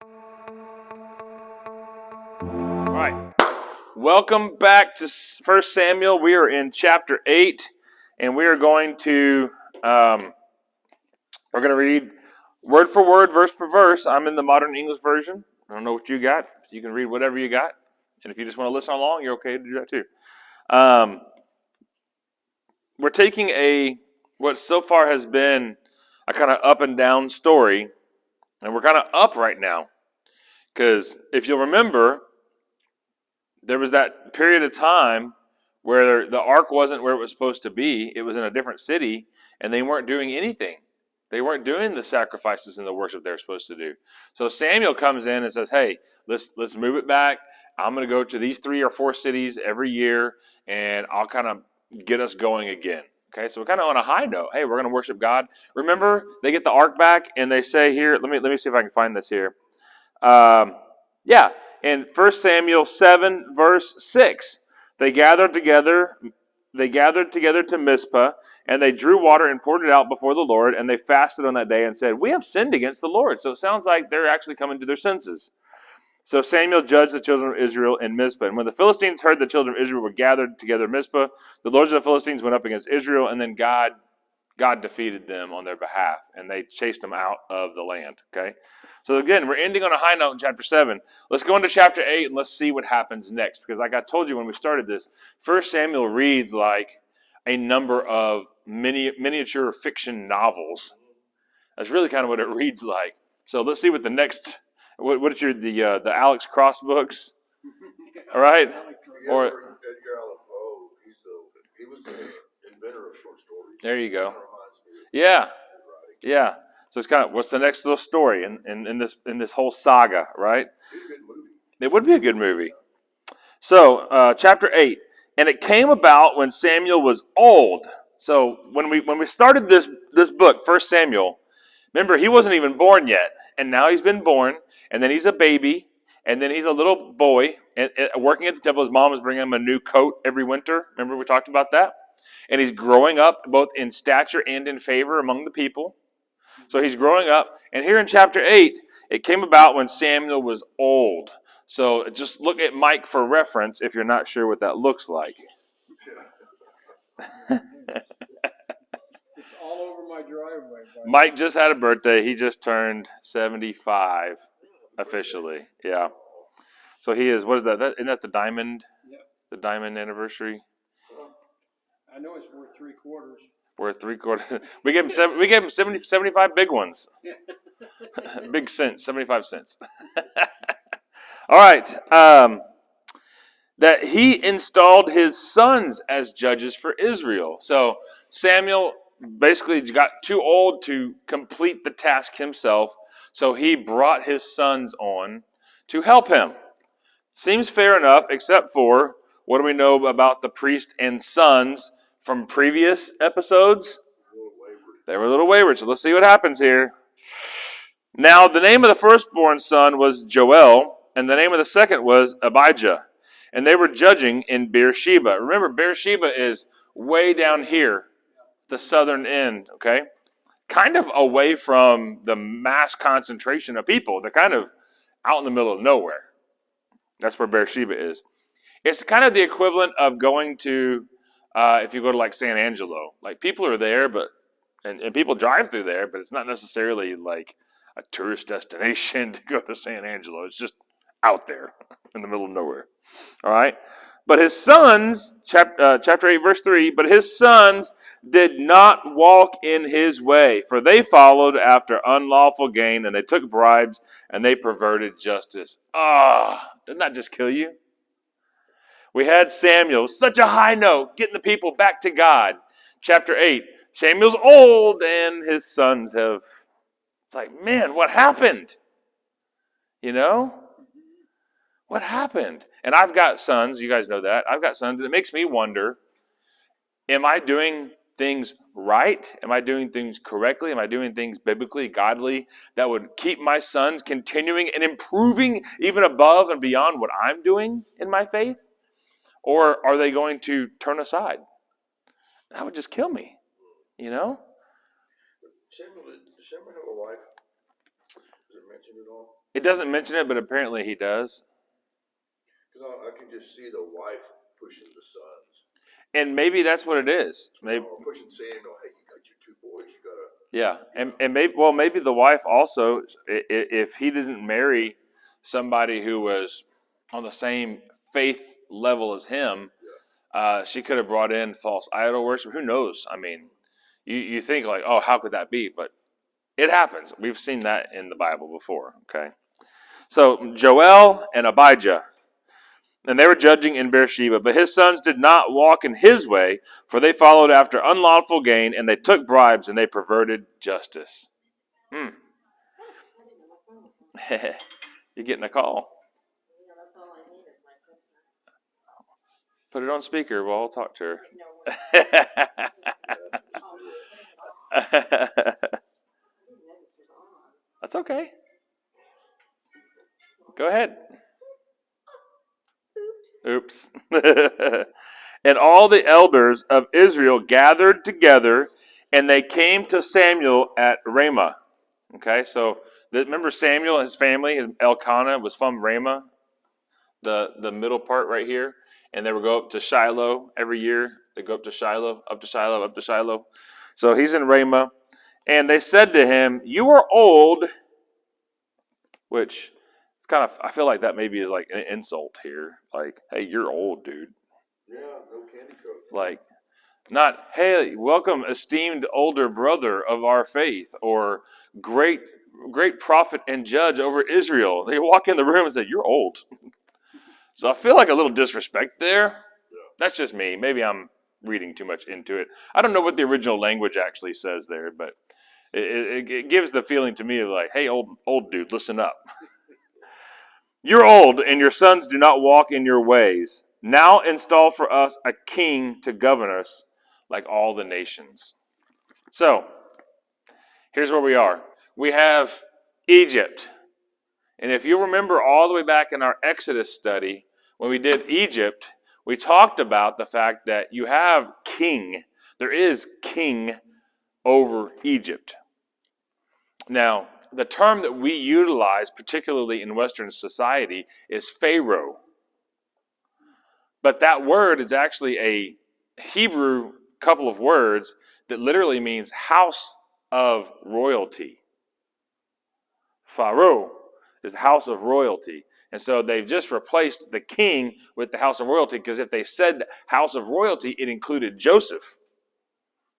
All right. Welcome back to 1 Samuel. We are in chapter 8, and we are going to we're going to read word for word, verse for verse. I'm in the Modern English Version. I don't know what you got. You can read whatever you got. And if you just want to listen along, you're okay to do that too. We're taking what so far has been a kind of up and down story, and we're kind of up right now. Because if you'll remember, there was that period of time where the ark wasn't where it was supposed to be. It was in a different city, and they weren't doing anything. They weren't doing the sacrifices and the worship they were supposed to do. So Samuel comes in and says, "Hey, let's move it back. I'm going to go to these 3 or 4 cities every year, and I'll kind of get us going again." Okay, so we're kind of on a high note. Hey, we're going to worship God. Remember, they get the ark back, and they say here. Let me see if I can find this here. In 1 Samuel 7, verse 6, they gathered together to Mizpah, and they drew water and poured it out before the Lord, and they fasted on that day and said, "We have sinned against the Lord." So it sounds like they're actually coming to their senses. So Samuel judged the children of Israel in Mizpah. And when the Philistines heard the children of Israel were gathered together in Mizpah, the lords of the Philistines went up against Israel, and then God defeated them on their behalf, and they chased them out of the land. Okay? So again, we're ending on a high note in chapter 7. Let's go into chapter 8 and let's see what happens next. Because like I told you when we started this, 1 Samuel reads like a number of miniature fiction novels. That's really kind of what it reads like. So let's see what the next, what is the Alex Cross books? All right? Or Edgar Allan Poe, he was the inventor of short stories. There you go. Yeah. So it's kind of what's the next little story in this whole saga, right? It would be a good movie. So chapter 8, and it came about when Samuel was old. So when we started this book, 1 Samuel, remember he wasn't even born yet, and now he's been born, and then he's a baby, and then he's a little boy and working at the temple. His mom was bringing him a new coat every winter. Remember we talked about that? And he's growing up both in stature and in favor among the people. So he's growing up. And here in chapter 8, it came about when Samuel was old. So just look at Mike for reference if you're not sure what that looks like. It's all over my driveway. Mike just had a birthday. He just turned 75 officially. Yeah. So he is, what is that? Isn't that the diamond? Yep. The diamond anniversary? I know it's worth 3/4. Worth 3/4. We gave him 75 big ones. Big cents, 75 cents. All right. That he installed his sons as judges for Israel. So Samuel basically got too old to complete the task himself. So he brought his sons on to help him. Seems fair enough, except for what do we know about the priest and sons from previous episodes? They were a little wayward, so let's see what happens here. Now, the name of the firstborn son was Joel, and the name of the second was Abijah. And they were judging in Beersheba. Remember, Beersheba is way down here, the southern end, okay? Kind of away from the mass concentration of people. They're kind of out in the middle of nowhere. That's where Beersheba is. It's kind of the equivalent of going to, if you go to like San Angelo. Like people are there, but and people drive through there, but it's not necessarily like a tourist destination to go to San Angelo. It's just out there in the middle of nowhere. All right? But his sons, chapter 8, verse 3, but his sons did not walk in his way, for they followed after unlawful gain, and they took bribes, and they perverted justice. Didn't that just kill you? We had Samuel, such a high note, getting the people back to God. Chapter 8, Samuel's old, and his sons have... It's like, man, what happened? You know? What happened? And I've got sons, you guys know that. I've got sons, and it makes me wonder, am I doing things right? Am I doing things correctly? Am I doing things biblically, godly, that would keep my sons continuing and improving even above and beyond what I'm doing in my faith? Or are they going to turn aside? That would just kill me, you know? Samuel have a wife? mention it all? It doesn't mention it, but apparently he does. Because I can just see the wife pushing the sons. And maybe that's what it is. Maybe, Pushing Samuel, hey, you got your two boys, you gotta. yeah. And maybe the wife also, if he doesn't marry somebody who was on the same faith level as him, she could have brought in false idol worship. Who knows? I mean, you think like, oh, how could that be? But it happens. We've seen that in the Bible before. Okay. So Joel and Abijah, and they were judging in Beersheba, but his sons did not walk in his way, for they followed after unlawful gain, and they took bribes, and they perverted justice. You're getting a call. Put it on speaker. We'll all talk to her. That's okay. Go ahead. Oops. And all the elders of Israel gathered together, and they came to Samuel at Ramah. Okay, so remember Samuel and his family, his Elkanah was from Ramah, the middle part right here, and they would go up to Shiloh every year. They go up to Shiloh, up to Shiloh, up to Shiloh. So he's in Ramah, and they said to him, "You are old," which it's kind of, I feel like that maybe is like an insult here. Like, hey, you're old, dude. Yeah, no candy coat. Like, not, hey, welcome, esteemed older brother of our faith, or great prophet and judge over Israel. They walk in the room and say, you're old. So I feel like a little disrespect there. Yeah. That's just me. Maybe I'm reading too much into it. I don't know what the original language actually says there, but it gives the feeling to me of like, hey, old dude, listen up. You're old, and your sons do not walk in your ways. Now install for us a king to govern us like all the nations. So, here's where we are. We have Egypt. And if you remember all the way back in our Exodus study, when we did Egypt, we talked about the fact that you have king. There is king over Egypt. Now, the term that we utilize, particularly in Western society, is Pharaoh. But that word is actually a Hebrew couple of words that literally means house of royalty. Pharaoh is the house of royalty. And so they've just replaced the king with the house of royalty, because if they said house of royalty, it included Joseph.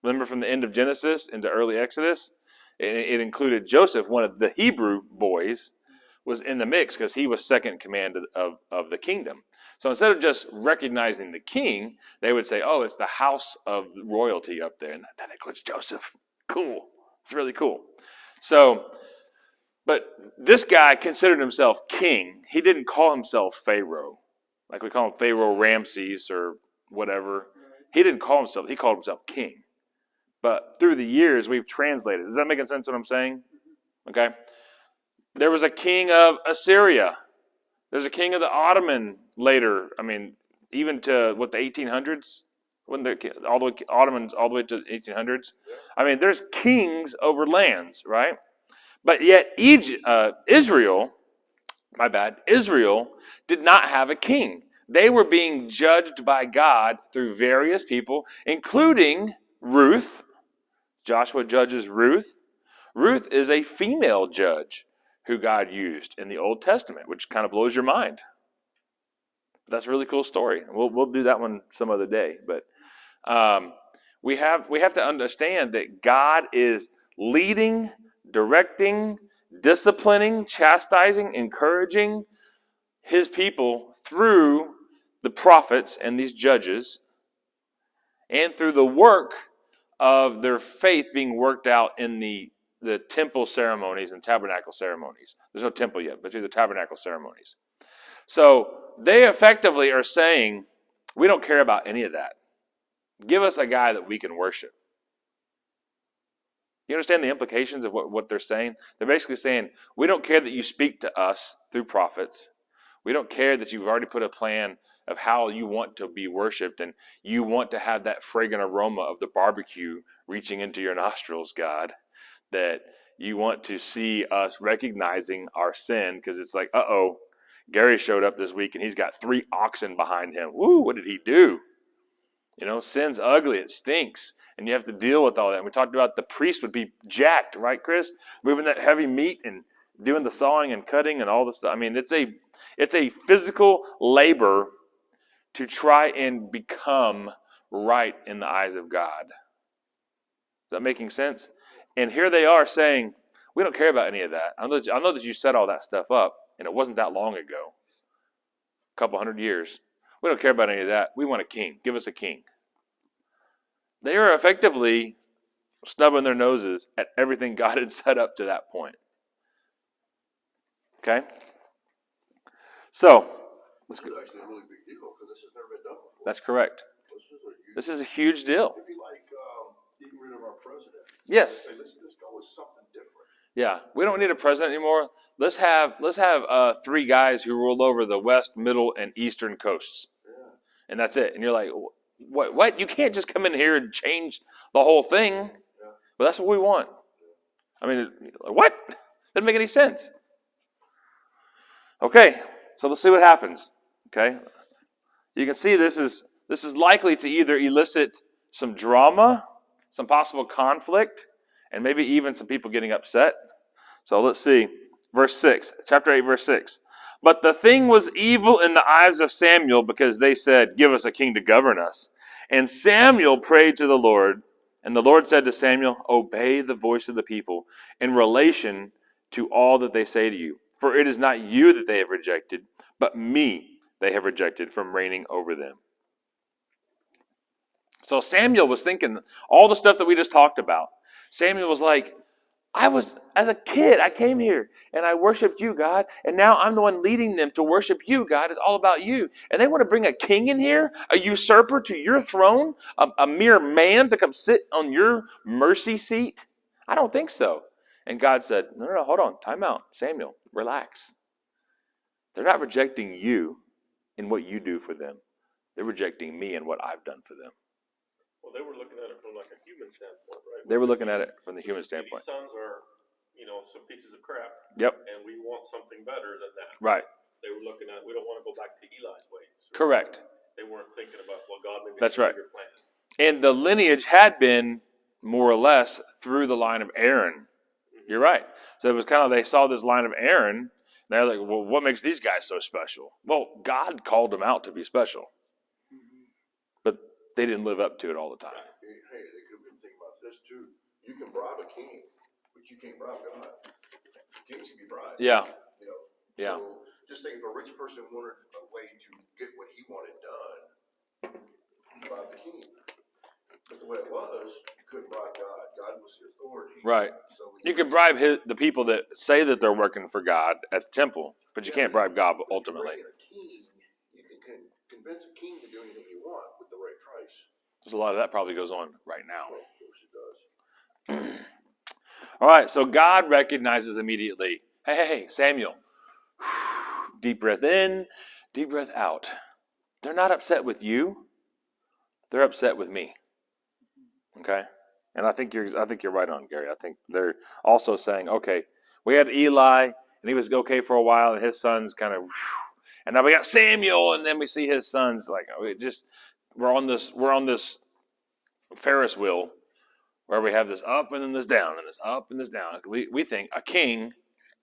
Remember from the end of Genesis into early Exodus? It included Joseph, one of the Hebrew boys, was in the mix because he was second in command of the kingdom. So instead of just recognizing the king, they would say, oh, it's the house of royalty up there. And that includes Joseph. Cool. It's really cool. So, but this guy considered himself king. He didn't call himself Pharaoh, like we call him Pharaoh Ramses or whatever. He didn't call himself, he called himself king. But through the years, we've translated. Does that make sense what I'm saying? Okay. There was a king of Assyria. There's a king of the Ottoman later. I mean, even to what, the 1800s? When all the Ottomans all the way to the 1800s? I mean, there's kings over lands, right? But yet Israel did not have a king. They were being judged by God through various people, including Ruth. Joshua judges Ruth. Ruth is a female judge who God used in the Old Testament, which kind of blows your mind. That's a really cool story. We'll do that one some other day. But we have to understand that God is leading, directing, disciplining, chastising, encouraging his people through the prophets and these judges, and through the work of their faith being worked out in the temple ceremonies and tabernacle ceremonies. There's no temple yet, but through the tabernacle ceremonies. So they effectively are saying, we don't care about any of that. Give us a guy that we can worship. You understand the implications of what they're saying? They're basically saying, we don't care that you speak to us through prophets. We don't care that you've already put a plan of how you want to be worshipped, and you want to have that fragrant aroma of the barbecue reaching into your nostrils, God. That You want to see us recognizing our sin because it's like, uh-oh, Gary showed up this week and he's got 3 oxen behind him. Woo, what did he do? You know, sin's ugly. It stinks. And you have to deal with all that. And we talked about the priest would be jacked, right, Chris? Moving that heavy meat and doing the sawing and cutting and all this stuff. I mean, it's a physical labor to try and become right in the eyes of God. Is that making sense? And here they are saying, we don't care about any of that. I know that you set all that stuff up, and it wasn't that long ago. A couple hundred years. We don't care about any of that. We want a king. Give us a king. They are effectively snubbing their noses at everything God had set up to that point. Okay? So, This is actually a really big deal because this has never been done before. that's correct. This is a huge deal. It'd be like getting rid of our president. Yes. Say, let's go with something different. Yeah. We don't need a president anymore. Let's have 3 guys who rule over the west, middle, and eastern coasts. Yeah. And that's it. And you're like, what? You can't just come in here and change the whole thing. Yeah. But that's what we want. I mean, what? Doesn't make any sense. Okay, so let's see what happens. Okay, you can see this is likely to either elicit some drama, some possible conflict, and maybe even some people getting upset. So let's see, verse 6, chapter 8, verse 6. But the thing was evil in the eyes of Samuel because they said, give us a king to govern us. And Samuel prayed to the Lord, and the Lord said to Samuel, obey the voice of the people in relation to all that they say to you. For it is not you that they have rejected, but me they have rejected from reigning over them. So Samuel was thinking all the stuff that we just talked about. Samuel was like, as a kid, I came here and I worshiped you, God. And now I'm the one leading them to worship you, God. It's all about you. And they want to bring a king in here, a usurper to your throne, a mere man to come sit on your mercy seat? I don't think so. And God said, no, hold on, time out. Samuel, relax. They're not rejecting you in what you do for them. They're rejecting me and what I've done for them. Well, they were looking at it from like a human standpoint, right? They were looking at it from the human standpoint. These sons are, some pieces of crap. Yep. And we want something better than that. Right. They were looking at, we don't want to go back to Eli's ways. Correct. They weren't thinking about, well, God, maybe That's right. Your plan. And the lineage had been more or less through the line of Aaron. You're right. So it was kind of, they saw this line of Aaron, and they're like, well, what makes these guys so special? Well, God called them out to be special. But they didn't live up to it all the time. Hey, they could have been thinking about this too. You can bribe a king, but you can't bribe God. Kings can be bribed. Yeah. So just think if a rich person wanted a way to get what he wanted done, bribe the king. But the way it was, you couldn't bribe God. God was the authority. Right. So You can bribe the people that say that they're working for God at the temple, but you can't bribe God ultimately. A king, you can convince a king to do anything you want with the right price. There's a lot of that probably goes on right now. Well, of course it does. All right, so God recognizes immediately, hey, Samuel, deep breath in, deep breath out. They're not upset with you. They're upset with me. Okay? And I think you're right on, Gary. I think they're also saying, okay, we had Eli, and he was okay for a while, and his sons kind of, and now we got Samuel, and then we see his sons like we're on this Ferris wheel where we have this up and then this down and this up and this down. We think a king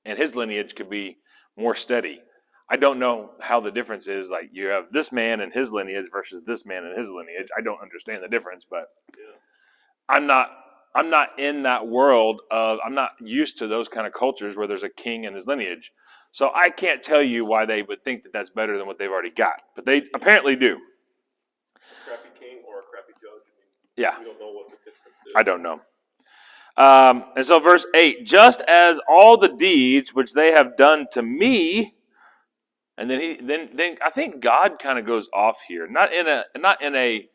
and his lineage could be more steady. I don't know how the difference is. Like you have this man and his lineage versus this man and his lineage. I don't understand the difference, but I'm not in that world of, I'm not used to those kind of cultures where there's a king and his lineage. So I can't tell you why they would think that that's better than what they've already got, but they apparently do. A crappy king or a crappy judge. Yeah. We don't know what the difference is. I don't know. And so verse 8, just as all the deeds which they have done to me, and then I think God kind of goes off here, not in a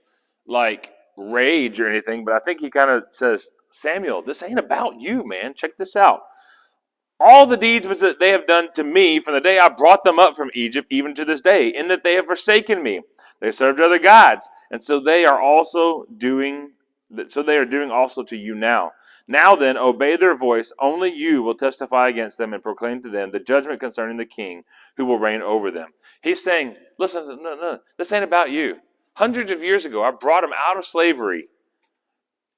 like rage or anything, but I think he kind of says, Samuel, this ain't about you, man. Check this out. All the deeds which they have done to me from the day I brought them up from Egypt, even to this day, in that they have forsaken me. They served other gods, and so they are also doing So they are doing also to you now. Now then, obey their voice. Only you will testify against them and proclaim to them the judgment concerning the king who will reign over them. He's saying, listen, no, this ain't about you. Hundreds of years ago, I brought them out of slavery.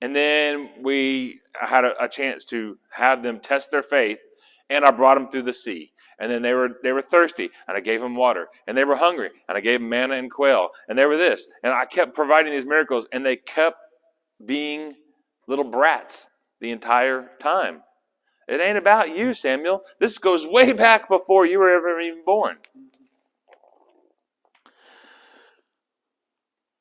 And then we had a chance to have them test their faith, and I brought them through the sea. And then they were thirsty, and I gave them water. And they were hungry, and I gave them manna and quail. And they were this. And I kept providing these miracles, and they kept being little brats the entire time. It ain't about you, Samuel. This goes way back before you were ever even born.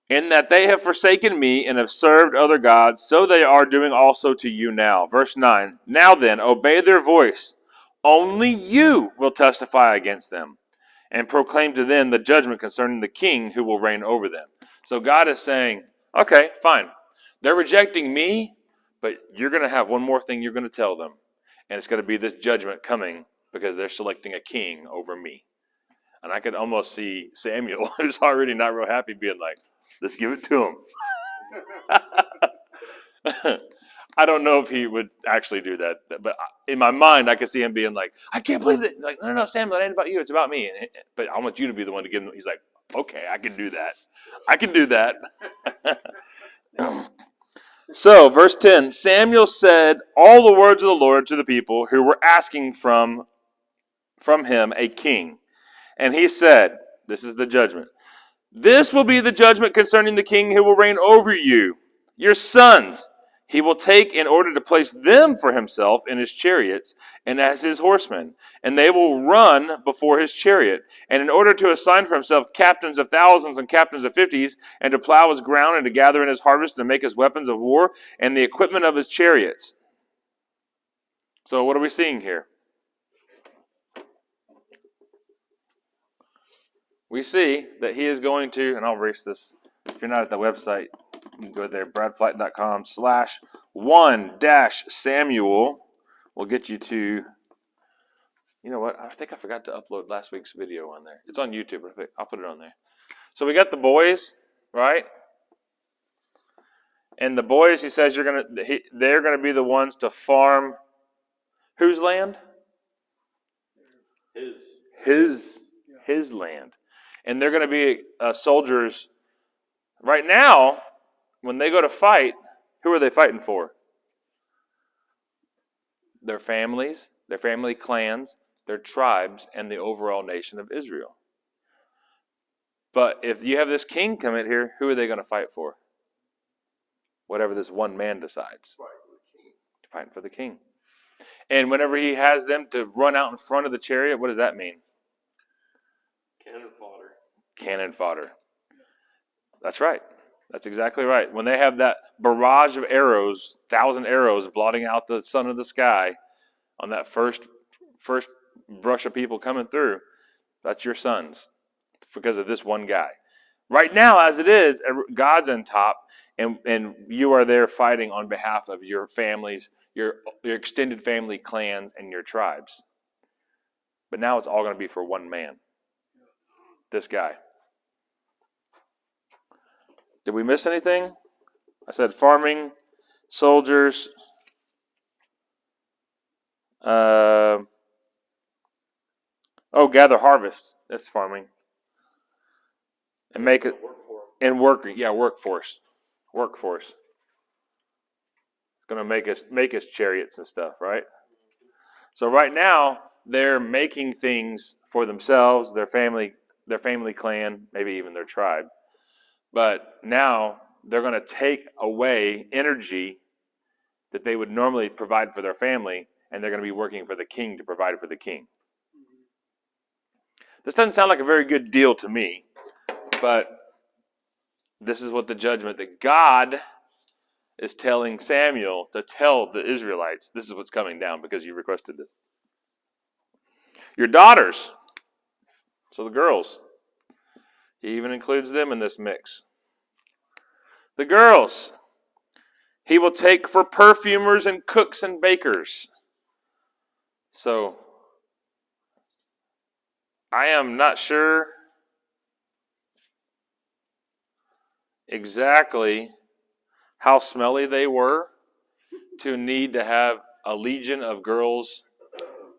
In that they have forsaken me and have served other gods, so they are doing also to you now. Verse 9, now then, obey their voice. Only you will testify against them and proclaim to them the judgment concerning the king who will reign over them. So God is saying, okay, fine. They're rejecting me, but you're going to have one more thing you're going to tell them. And it's going to be this judgment coming because they're selecting a king over me. And I could almost see Samuel, who's already not real happy, being like, let's give it to him. I don't know if he would actually do that, but in my mind, I could see him being like, I can't believe it. Like, no, Samuel, it ain't about you. It's about me. But I want you to be the one to give him. He's like, okay, I can do that. I can do that. So, verse 10, Samuel said all the words of the Lord to the people who were asking from him a king. And he said, this is the judgment. This will be the judgment concerning the king who will reign over you. Your sons he will take in order to place them for himself in his chariots and as his horsemen. And they will run before his chariot. And in order to assign for himself captains of thousands and captains of fifties, and to plow his ground and to gather in his harvest and make his weapons of war and the equipment of his chariots. So what are we seeing here? We see that he is going to, and I'll erase this. If you're not at the website, you can go there, bradflight.com/1-Samuel. Will get you to, you know what? I think I forgot to upload last week's video on there. It's on YouTube. I'll put it on there. So we got the boys, right? And the boys, he says, they're gonna be the ones to farm whose land? His land. And they're going to be soldiers. Right now, when they go to fight, who are they fighting for? Their families, their family clans, their tribes, and the overall nation of Israel. But if you have this king come in here, who are they going to fight for? Whatever this one man decides. Fighting for the king. And whenever he has them to run out in front of the chariot, what does that mean? Cannon fodder. That's right. That's exactly right. When they have that barrage of arrows, 1,000 arrows blotting out the sun of the sky on that first brush of people coming through, that's your sons because of this one guy. Right now, as it is, God's on top, and you are there fighting on behalf of your families, your extended family clans, and your tribes. But now it's all going to be for one man. This guy. Did we miss anything? I said farming, soldiers, gather harvest. That's farming. And make it and workforce. Workforce. It's going to make us chariots and stuff, right? So right now they're making things for themselves, their family clan, maybe even their tribe. But now they're going to take away energy that they would normally provide for their family, and they're going to be working for the king to provide for the king. This doesn't sound like a very good deal to me, but this is what the judgment that God is telling Samuel to tell the Israelites. This is what's coming down because you requested this. Your daughters, so the girls, he even includes them in this mix. The girls, he will take for perfumers and cooks and bakers. So, I am not sure exactly how smelly they were to need to have a legion of girls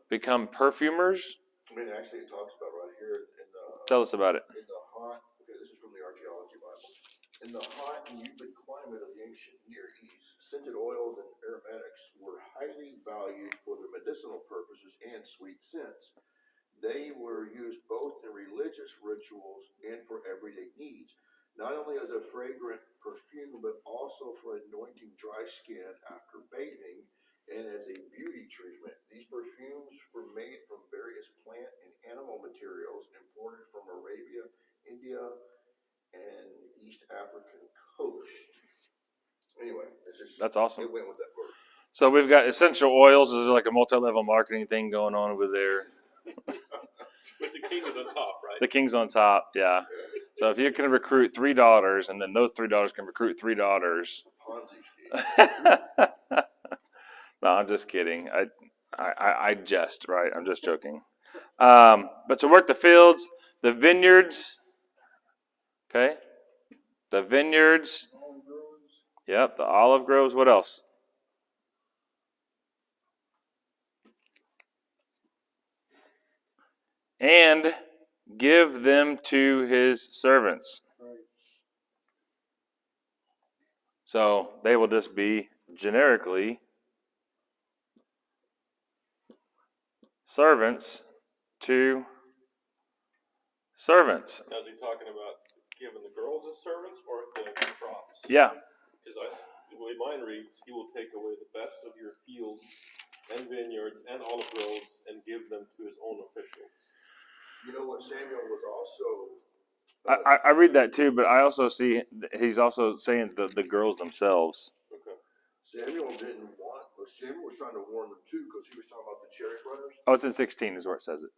become perfumers? I mean, actually, it talks about right here in the. Tell us about it. In the hot, okay, this is from the Archaeology Bible. In the hot and humid climate of the ancient Near East, scented oils and aromatics were highly valued for their medicinal purposes and sweet scents. They were used both in religious rituals and for everyday needs, not only as a fragrant perfume, but also for anointing dry skin after bathing and as a beauty treatment. These perfumes were made from various plant and animal materials imported from Arabia, India, and East African coast. Anyway, it's just That's awesome. it went with that word. So we've got essential oils. Is like a multi-level marketing thing going on over there. But the king is on top, right? The king's on top, yeah. So if you can recruit 3 daughters, and then those 3 daughters can recruit 3 daughters. Ponzi scheme. No, I'm just kidding. I jest, right? I'm just joking. But to work the fields, the vineyards. Okay, the vineyards. Olive groves. Yep, the olive groves. What else? And give them to his servants. Right. So they will just be generically servants to servants. Now, is he talking about giving the girls as servants or the crops? Yeah. Because the way mine reads, he will take away the best of your fields and vineyards and olive groves and give them to his own officials. You know what Samuel was also. I read that too, but I also see he's also saying the girls themselves. Okay. Samuel didn't want, but Samuel was trying to warn them too, because he was talking about the chariot runners. Oh, it's in 16 is where it says it.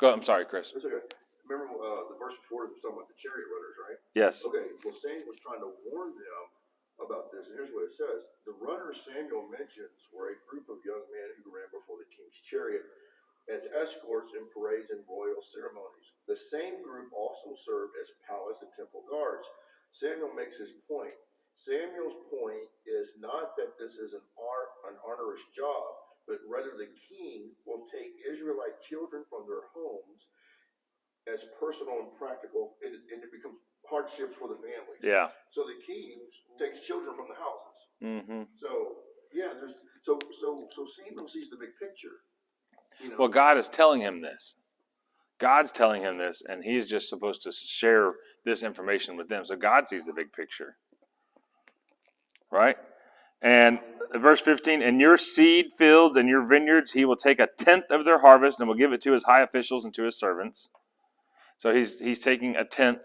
Go. I'm sorry, Chris. It's okay. Remember the verse before it was talking about the chariot runners, right? Yes. Okay. Well, Samuel was trying to warn them about this, and here's what it says: the runners Samuel mentions were a group of young men who ran before the king's chariot as escorts in parades and royal ceremonies. The same group also served as palace and temple guards. Samuel makes his point. Samuel's point is not that this is an onerous job, but rather the king will take Israelite children from their homes as personal and practical, and it becomes hardships for the families. Yeah. So the king takes children from the houses. Mm-hmm. So yeah, so Samuel sees the big picture. You know? Well, God is telling him this. God's telling him this, and he's just supposed to share this information with them. So God sees the big picture. Right? And verse 15, in your seed fields and your vineyards, he will take 1/10 of their harvest and will give it to his high officials and to his servants. So he's taking 1/10.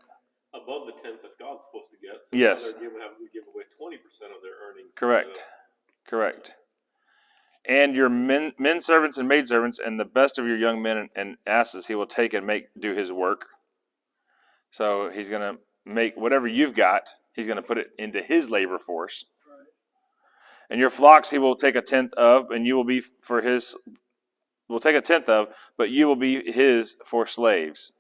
Above the 10th that God's supposed to get. So Yes. They're having to give away 20% of their earnings. Correct. Correct. And your men servants and maid servants and the best of your young men and asses he will take and do his work. So he's going to make whatever you've got, he's going to put it into his labor force. Right. And your flocks he will take 1/10 of, and you will be will take 1/10 of, but you will be his for slaves.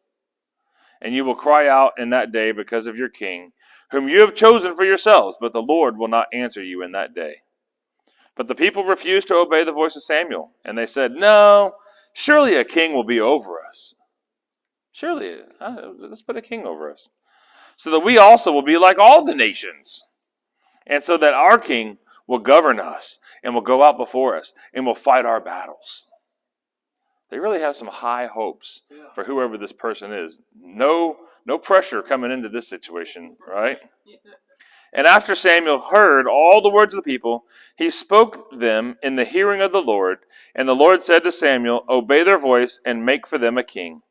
And you will cry out in that day because of your king, whom you have chosen for yourselves, but the Lord will not answer you in that day. But the people refused to obey the voice of Samuel, and they said, no, surely a king will be over us. Surely, let's put a king over us, so that we also will be like all the nations, and so that our king will govern us, and will go out before us, and will fight our battles. They really have some high hopes for whoever this person is. No pressure coming into this situation, right? And after Samuel heard all the words of the people, he spoke them in the hearing of the Lord. And the Lord said to Samuel, obey their voice and make for them a king.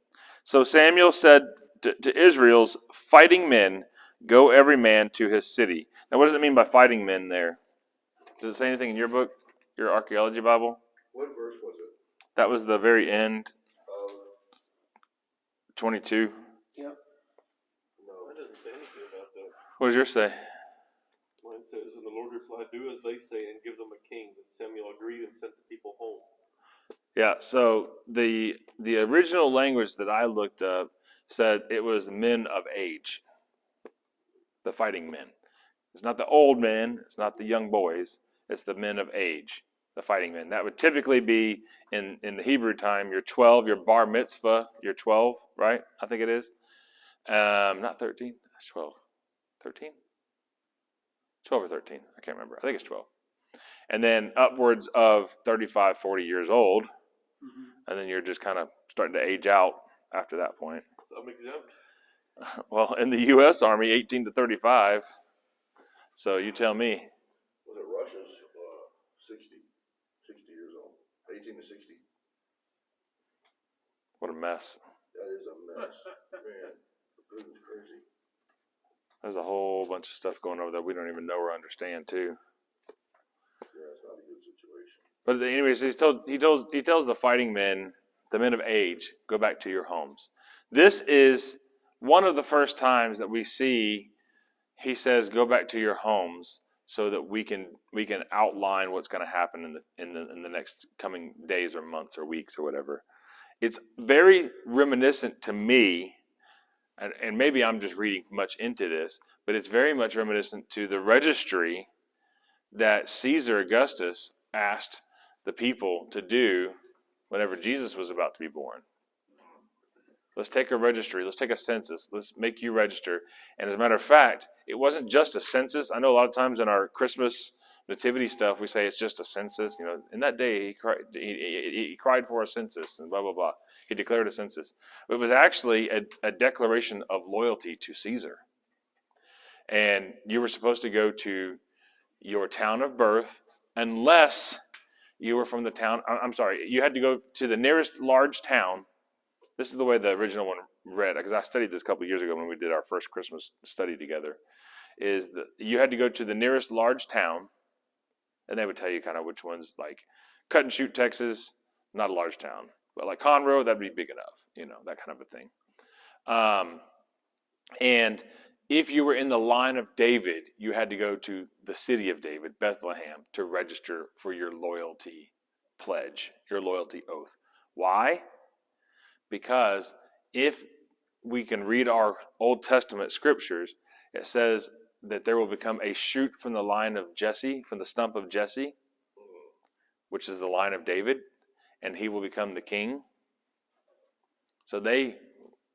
So Samuel said to Israel's fighting men, go every man to his city. Now, what does it mean by fighting men there? Does it say anything in your book, your archaeology Bible? What verse was it? That was the very end, Of 22. no. That doesn't say anything about that. What does yours say? Mine says, and the Lord replied, do as they say and give them a king. Then Samuel agreed and sent the people home. Yeah, so the original language that I looked up said it was men of age, the fighting men. It's not the old men. It's not the young boys. It's the men of age, the fighting men. That would typically be in the Hebrew time. You're 12. Your bar mitzvah. You're 12, right? I think it is. Not 13. That's 12. 13. 12 or 13. I can't remember. I think it's 12. And then upwards of 35, 40 years old, and then you're just kind of starting to age out after that point. So I'm exempt. Well, in the U.S. Army, 18 to 35. So you tell me. Was it Russia's 60 years old, 18 to 60? What a mess. That is a mess, man. Putin's crazy. There's a whole bunch of stuff going over that we don't even know or understand, too. Yeah, it's not a good situation. But anyways, he tells the fighting men, the men of age, go back to your homes. This is one of the first times that we see he says, go back to your homes, so that we can outline what's going to happen in the next coming days or months or weeks or whatever. It's very reminiscent to me, and maybe I'm just reading much into this, but it's very much reminiscent to the registry that Caesar Augustus asked the people to do whenever Jesus was about to be born. Let's take a registry. Let's take a census. Let's make you register. And as a matter of fact, it wasn't just a census. I know a lot of times in our Christmas nativity stuff, we say it's just a census. You know, in that day, he cried for a census and blah, blah, blah. He declared a census. But it was actually a declaration of loyalty to Caesar. And you were supposed to go to your town of birth unless you were from the town. I'm sorry, you had to go to the nearest large town. This is the way the original one read, because I studied this a couple of years ago when we did our first Christmas study together, is that you had to go to the nearest large town, and they would tell you kind of which ones, like Cut and Shoot, Texas, not a large town, but like Conroe, that'd be big enough, you know, that kind of a thing. And if you were in the line of David, you had to go to the city of David, Bethlehem, to register for your loyalty pledge, your loyalty oath. Why? Because if we can read our Old Testament scriptures, it says that there will become a shoot from the line of Jesse, from the stump of Jesse, which is the line of David, and he will become the king. So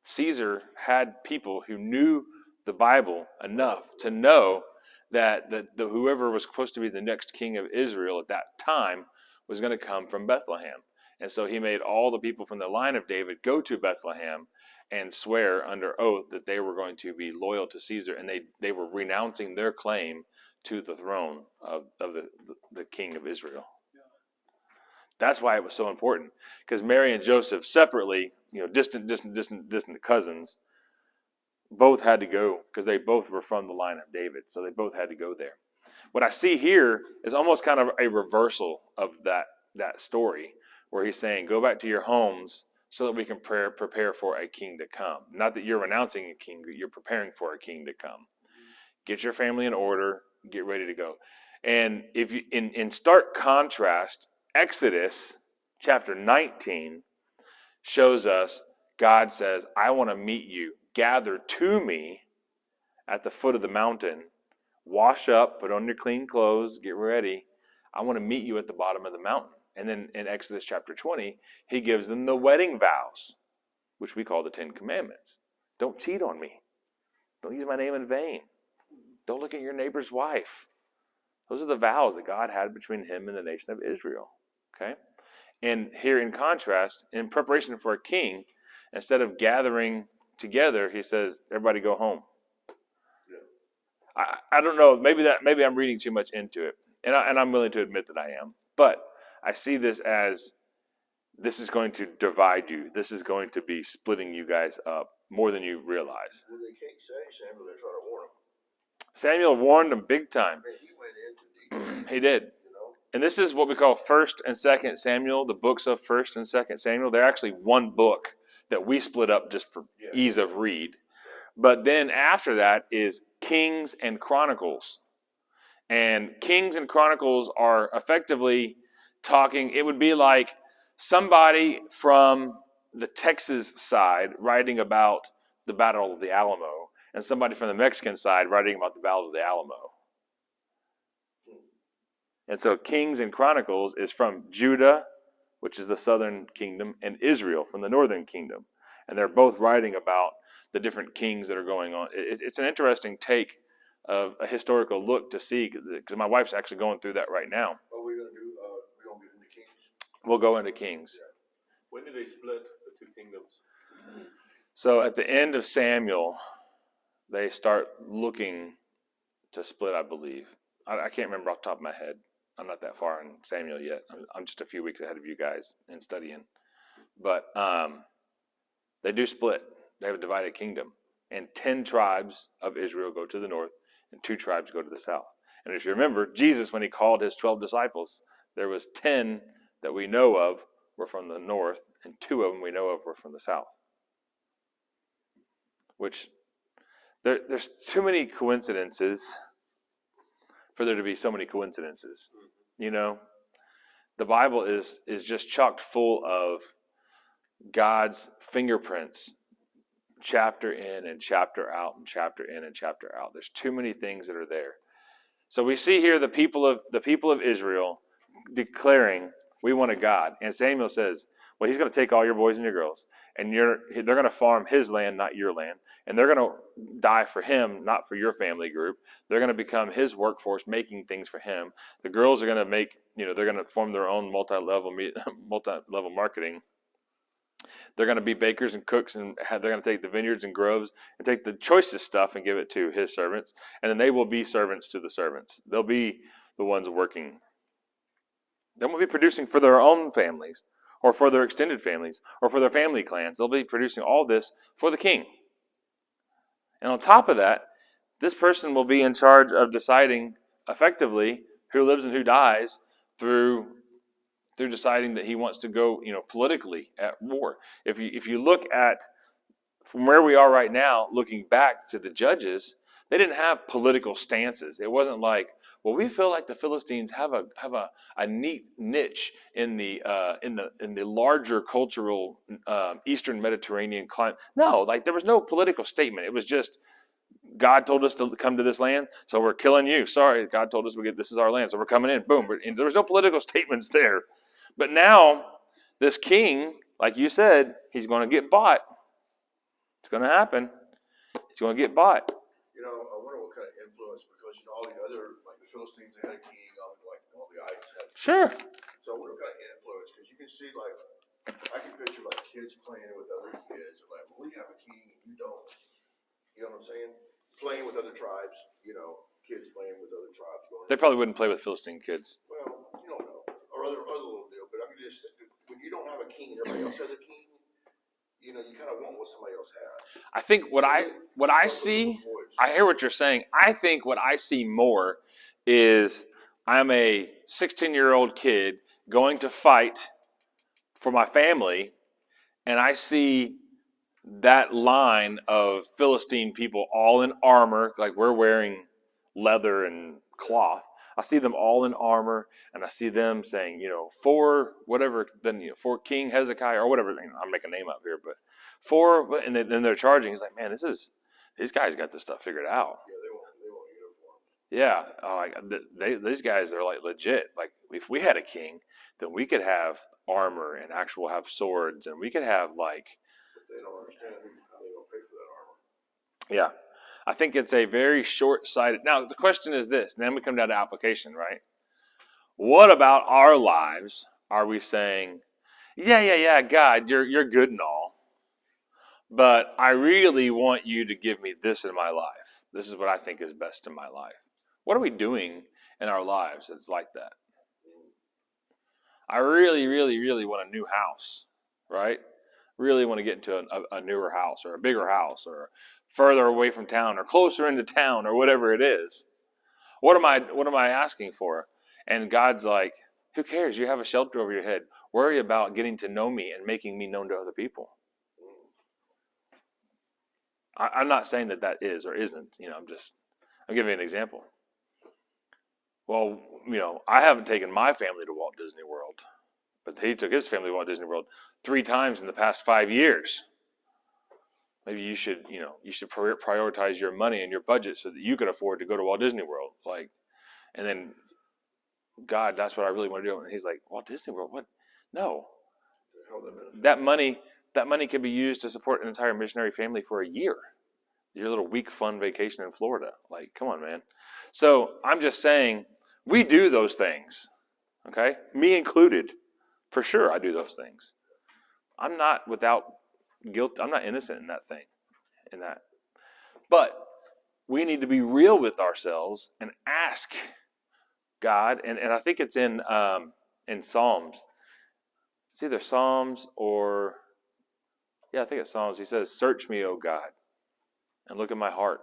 Caesar had people who knew the Bible enough to know that whoever was supposed to be the next king of Israel at that time was going to come from Bethlehem. And so he made all the people from the line of David go to Bethlehem and swear under oath that they were going to be loyal to Caesar, and they were renouncing their claim to the throne of the king of Israel. That's why it was so important, because Mary and Joseph separately, you know, distant cousins, both had to go because they both were from the line of David, so they both had to go there. What I see here is almost kind of a reversal of that story, where he's saying, go back to your homes so that we can prepare for a king to come. Not that you're renouncing a king, but you're preparing for a king to come. Get your family in order, get ready to go. And if you, in stark contrast, Exodus chapter 19 shows us God says, I want to meet you. Gather to me at the foot of the mountain. Wash up, put on your clean clothes, get ready. I want to meet you at the bottom of the mountain. And then in Exodus chapter 20, he gives them the wedding vows, which we call the 10 Commandments. Don't cheat on me. Don't use my name in vain. Don't look at your neighbor's wife. Those are the vows that God had between him and the nation of Israel. Okay? And here in contrast, in preparation for a king, instead of gathering together, he says, everybody go home. Yeah. I don't know. Maybe I'm reading too much into it. And I'm willing to admit that I am. But I see this as, this is going to divide you. This is going to be splitting you guys up more than you realize. Well, they can't say Samuel, they're trying to warn him. Samuel warned them big time. Man, he went into detail. He did. You know? And this is what we call 1st and 2nd Samuel, the books of 1st and 2nd Samuel. They're actually one book that we split up just for ease of read. But then after that is Kings and Chronicles. And Kings and Chronicles are effectively talking, it would be like somebody from the Texas side writing about the Battle of the Alamo, and somebody from the Mexican side writing about the Battle of the Alamo. And so Kings and Chronicles is from Judah, which is the southern kingdom, and Israel from the northern kingdom. And they're both writing about the different kings that are going on. It's an interesting take of a historical look to see, because my wife's actually going through that right now. What we're gonna do, we're gonna get into Kings. We'll go into Kings. When did they split the two kingdoms? So at the end of Samuel, they start looking to split, I believe. I can't remember off the top of my head. I'm not that far in Samuel yet. I'm just a few weeks ahead of you guys in studying. But they do split. They have a divided kingdom. And 10 tribes of Israel go to the north, and 2 tribes go to the south. And if you remember, Jesus, when he called his 12 disciples, there was 10 that we know of were from the north, and 2 of them we know of were from the south. Which, there's too many coincidences for there to be so many coincidences. You know, the Bible is just chocked full of God's fingerprints, chapter in and chapter out and chapter in and chapter out. There's too many things that are there. So we see here the people of Israel declaring, we want a God. And Samuel says, well, he's going to take all your boys and your girls, and they're going to farm his land, not your land. And they're going to die for him, not for your family group. They're going to become his workforce, making things for him. The girls are going to make, they're going to form their own multi-level marketing. They're going to be bakers and cooks, and they're going to take the vineyards and groves and take the choicest stuff and give it to his servants. And then they will be servants to the servants. They'll be the ones working. They won't be producing for their own families or for their extended families or for their family clans. They'll be producing all this for the king. And on top of that, this person will be in charge of deciding effectively who lives and who dies through deciding that he wants to go, politically at war. If you look at from where we are right now, looking back to the judges, they didn't have political stances. It wasn't like, well, we feel like the Philistines have a neat niche in the larger cultural Eastern Mediterranean climate. No, like there was no political statement. It was just God told us to come to this land, so we're killing you. Sorry, God told us this is our land, so we're coming in. Boom. And there was no political statements there. But now, this king, like you said, he's going to get bought. It's going to happen. He's going to get bought. I wonder what kind of influence, because all the other, like the Philistines, they had a king, like all the ites had. Sure. So I wonder what kind of influence, because you can see, like, I can picture like kids playing with other kids, and like, well, we have a king and you don't. You know what I'm saying? Playing with other tribes, kids playing with other tribes. They probably wouldn't play with Philistine kids. Well, you don't know, or other little deal. But I can just when you don't have a king and everybody else has a king, you kind of want what somebody else has. I think what I see, I hear what you're saying. I think what I see more is I'm a 16-year-old kid going to fight for my family, and I see that line of Philistine people all in armor, like we're wearing leather and cloth. I see them all in armor, and I see them saying, for whatever, then for King Hezekiah or whatever. I'm making a name up here, but and then they're charging. He's like, man, these guys got this stuff figured out. Yeah, they want uniforms. Yeah, these guys are like legit. Like if we had a king, then we could have armor and have swords, and we could have like. But they don't understand how they're going to pay for that armor. Yeah. I think it's a very short-sighted. Now, the question is this, and then we come down to application, right? What about our lives? Are we saying, yeah, God, you're good and all, but I really want you to give me this in my life. This is what I think is best in my life. What are we doing in our lives that's like that? I really, really, really want a new house, right? Really want to get into a newer house or a bigger house or further away from town or closer into town or whatever it is. What am I asking for? And God's like, who cares? You have a shelter over your head. Worry about getting to know me and making me known to other people. I'm not saying that is or isn't. I'm giving you an example. Well, I haven't taken my family to Walt Disney World, but he took his family to Walt Disney World 3 times in the past 5 years. Maybe you should prioritize your money and your budget so that you can afford to go to Walt Disney World. And then God, that's what I really want to do. And he's like, Walt Disney World? What? No. How would that benefit? That money could be used to support an entire missionary family for a year. Your little week fun vacation in Florida. Like, come on, man. So I'm just saying, we do those things. Okay? Me included. For sure, I do those things. I'm not without guilt. I'm not innocent in that thing. In that. But we need to be real with ourselves and ask God, and I think it's in Psalms. It's either Psalms or, I think it's Psalms. He says, "Search me, O God, and look at my heart,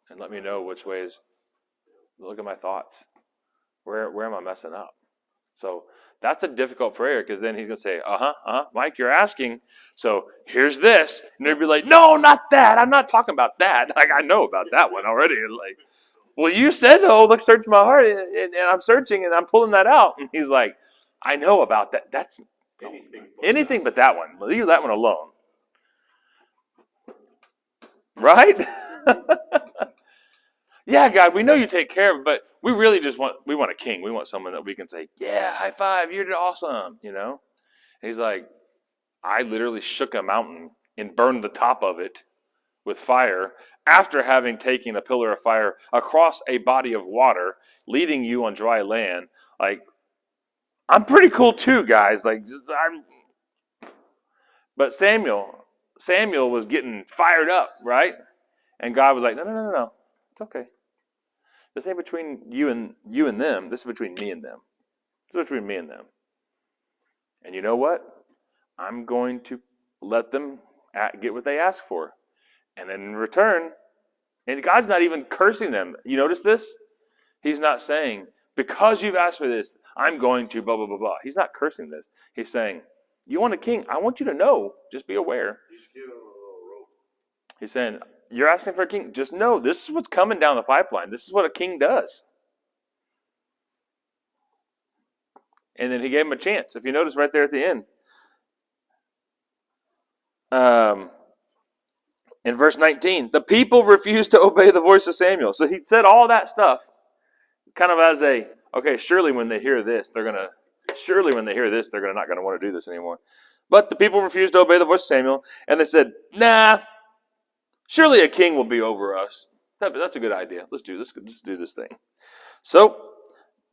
and let me know which ways. Look at my thoughts. Where am I messing up?" So that's a difficult prayer, because then he's going to say, Mike, you're asking, so here's this. And they'll be like, no, not that. I'm not talking about that. Like, I know about that one already. Like, well, you said, oh, look, search my heart. And I'm searching, and I'm pulling that out. And he's like, I know about that. That's anything but that one. Leave that one alone. Right? Yeah, God, we know you take care of it, but we really we want a king. We want someone that we can say, yeah, high five, you're awesome, And he's like, I literally shook a mountain and burned the top of it with fire after having taken a pillar of fire across a body of water, leading you on dry land. Like, I'm pretty cool too, guys. Like, but Samuel was getting fired up, right? And God was like, no. It's okay. This ain't between you and them. This is between me and them. This is between me and them. And you know what? I'm going to let them get what they ask for. And then in return, and God's not even cursing them. You notice this? He's not saying, because you've asked for this, I'm going to blah, blah, blah, blah. He's not cursing this. He's saying, you want a king? I want you to know. Just be aware. He's giving him a little rope. He's saying, you're asking for a king. Just know this is what's coming down the pipeline. This is what a king does. And then he gave him a chance. If you notice right there at the end. In verse 19, the people refused to obey the voice of Samuel. So he said all that stuff kind of as surely when they hear this, they're not going to want to do this anymore. But the people refused to obey the voice of Samuel, and they said, nah, surely a king will be over us. That's a good idea. Let's do this thing. So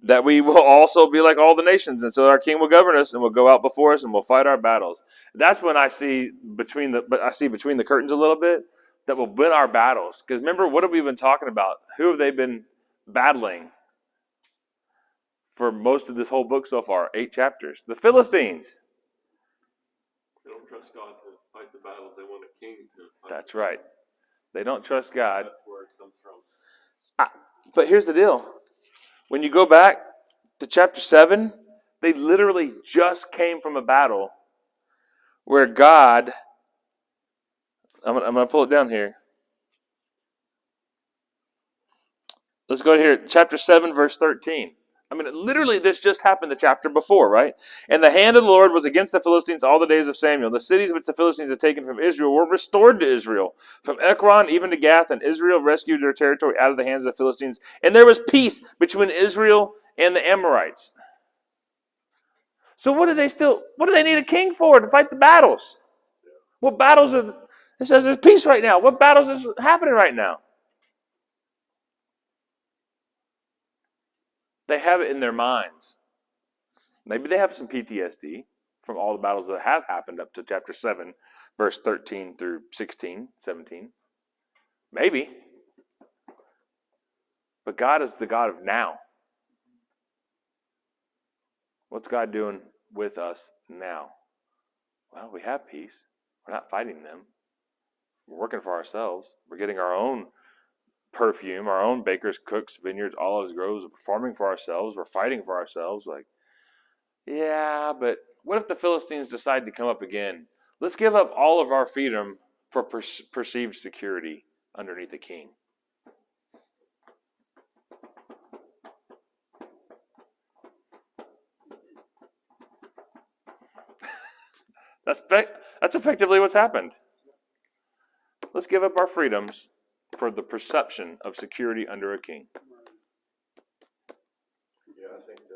that we will also be like all the nations, and so our king will govern us and will go out before us and will fight our battles. That's when I see between the curtains a little bit that will win our battles. Because remember, what have we been talking about? Who have they been battling for most of this whole book so far? 8 chapters. The Philistines. They don't trust God to fight the battles. They want a king to fight. That's right. They don't trust God. That's where it comes from. But here's the deal. When you go back to chapter 7, they literally just came from a battle where God, I'm going to pull it down here. Let's go here, chapter 7, verse 13. I mean, literally, this just happened the chapter before, right? And the hand of the Lord was against the Philistines all the days of Samuel. The cities which the Philistines had taken from Israel were restored to Israel. From Ekron even to Gath, and Israel rescued their territory out of the hands of the Philistines. And there was peace between Israel and the Amorites. So what do they need a king for? To fight the battles? What battles it says there's peace right now. What battles is happening right now? They have it in their minds. Maybe they have some PTSD from all the battles that have happened up to chapter 7, verse 13 through 16, 17. Maybe. But God is the God of now. What's God doing with us now? Well, we have peace. We're not fighting them. We're working for ourselves. We're getting our own perfume, our own bakers, cooks, vineyards, olives, groves. We're performing for ourselves. We're fighting for ourselves. Like, yeah, but what if the Philistines decide to come up again? Let's give up all of our freedom for perceived security underneath the king. That's effectively what's happened. Let's give up our freedoms for the perception of security under a king. Yeah, I think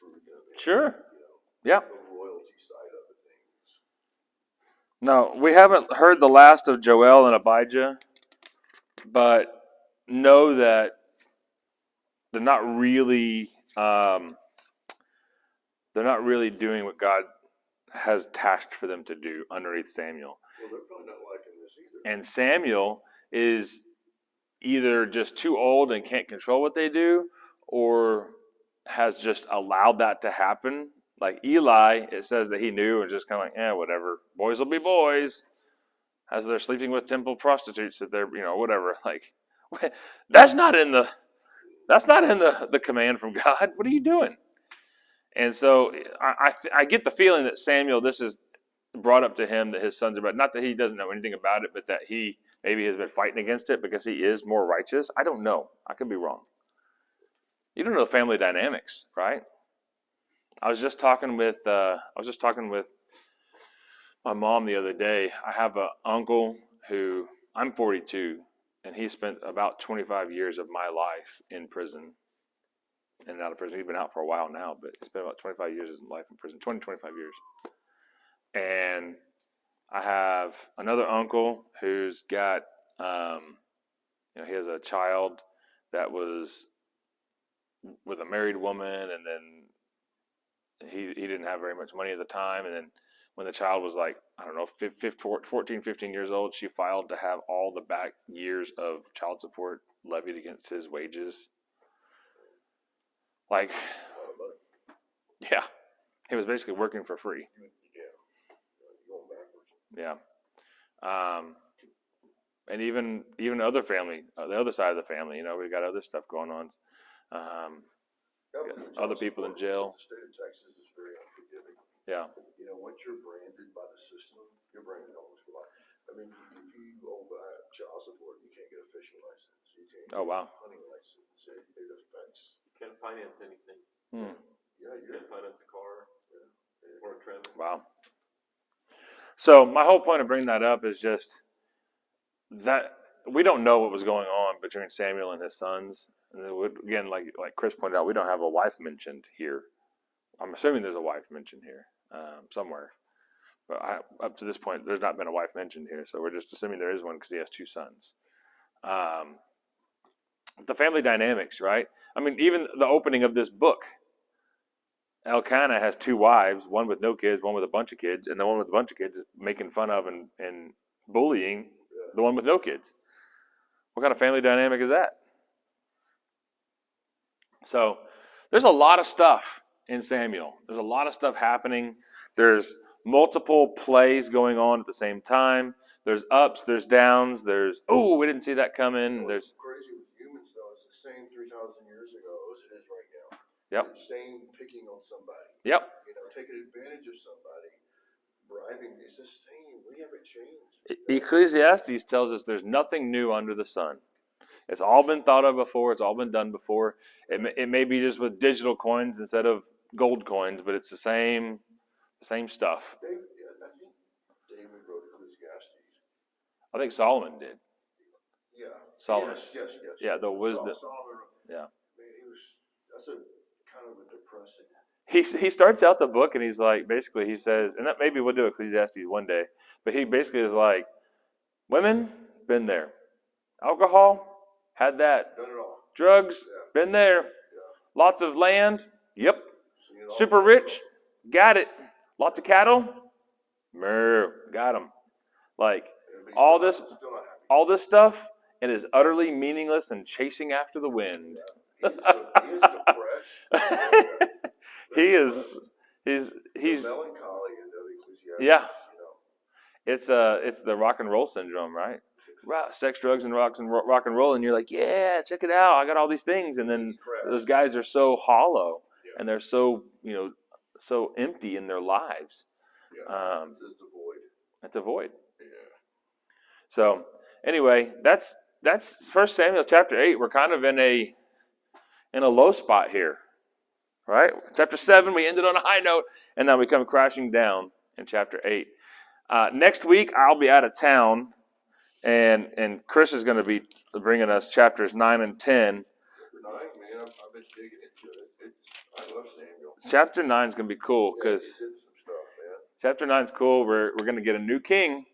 through them. Sure. You know, Yep. the royalty side of the things. No, we haven't heard the last of Joel and Abijah, but know that they're not really doing what God has tasked for them to do underneath Samuel. Well, they're probably not liking this either. And Samuel is either just too old and can't control what they do, or has just allowed that to happen. Like Eli, it says that he knew and just kind of like, whatever. Boys will be boys. As they're sleeping with temple prostitutes, that they're, whatever. Like, that's not in the command from God. What are you doing? And so I get the feeling that Samuel, this is brought up to him that his sons are bad. Not that he doesn't know anything about it, but that he maybe has been fighting against it because he is more righteous. I don't know. I could be wrong. You don't know the family dynamics, right? I was just talking with my mom the other day. I have an uncle who, I'm 42, and he spent about 25 years of my life in prison. In and out of prison. He's been out for a while now, but he spent about 25 years of his life in prison. 25 years. And I have another uncle who's got, he has a child that was with a married woman, and then he didn't have very much money at the time. And then when the child was like, I don't know, 14, 15 years old, she filed to have all the back years of child support levied against his wages. Like, yeah, he was basically working for free. Yeah. And even other family, the other side of the family, we got other stuff going on. Other people in jail. The state of Texas is very unforgiving. Yeah. Once you're branded by the system, you're branded almost for life. I mean, if you owe child support, you can't get a fishing license. You can't get a hunting license. It affects. You can't finance anything. Yeah, You can't finance a car or a trailer. Wow. So my whole point of bringing that up is just that we don't know what was going on between Samuel and his sons. And again, like Chris pointed out, we don't have a wife mentioned here. I'm assuming there's a wife mentioned here somewhere. But up to this point, there's not been a wife mentioned here. So we're just assuming there is one because he has two sons. The family dynamics, right? I mean, even the opening of this book, Elkanah has two wives, one with no kids, one with a bunch of kids, and the one with a bunch of kids is making fun of and bullying the one with no kids. What kind of family dynamic is that? So there's a lot of stuff in Samuel. There's a lot of stuff happening. There's multiple plays going on at the same time. There's ups, there's downs, there's, we didn't see that coming. What's crazy with humans, though, is the same 3,000 years ago as it is right now. Yep. The same picking on somebody. Yep. Taking advantage of somebody. Bribing is the same. We haven't changed. Ecclesiastes tells us there's nothing new under the sun. It's all been thought of before. It's all been done before. It may be just with digital coins instead of gold coins, but it's the same stuff. I think David wrote Ecclesiastes. I think Solomon did. Yeah. Solomon. Yes. Yeah, the wisdom. Solomon. Yeah. Man, that's a kind of a depressing. He starts out the book and he's like, basically he says, and that maybe we'll do Ecclesiastes one day, but he basically is like, women, been there. Alcohol, had that. Done it all. Drugs, been there. Lots of land, yep. Super rich, got it. Lots of cattle, got them. Like, all this stuff, it is utterly meaningless and chasing after the wind. He is depressed. He's the melancholy in Ecclesiastes. Yeah. It's the rock and roll syndrome, right? Sex, drugs, and rock and roll, and you're like, yeah, check it out. I got all these things, and then those guys are so hollow, and they're so so empty in their lives. Yeah. It's a void. It's a void. Yeah. So anyway, that's 1 Samuel chapter 8. We're kind of in a low spot here, right? Chapter 7, we ended on a high note, and now we come crashing down in chapter 8. Next week, I'll be out of town, and Chris is going to be bringing us chapters 9 and 10. Chapter 9, man, I've been digging into it. I love Samuel. chapter 9 is going to be cool Yeah, because he's into some stuff, man. chapter 9 is cool. We're going to get a new king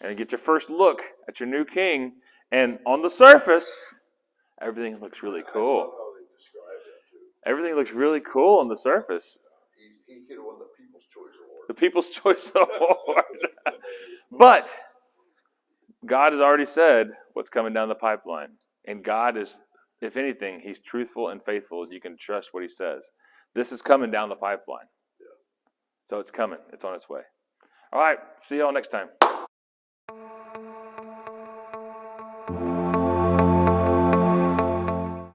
and get your first look at your new king. And on the surface, everything looks really I love cool. how they describe that too. Everything looks really cool on the surface. He could have won the People's Choice Award. The People's Choice Award. But God has already said what's coming down the pipeline. And God is, if anything, he's truthful and faithful. You can trust what he says. This is coming down the pipeline. Yeah. So it's coming. It's on its way. All right. See y'all next time.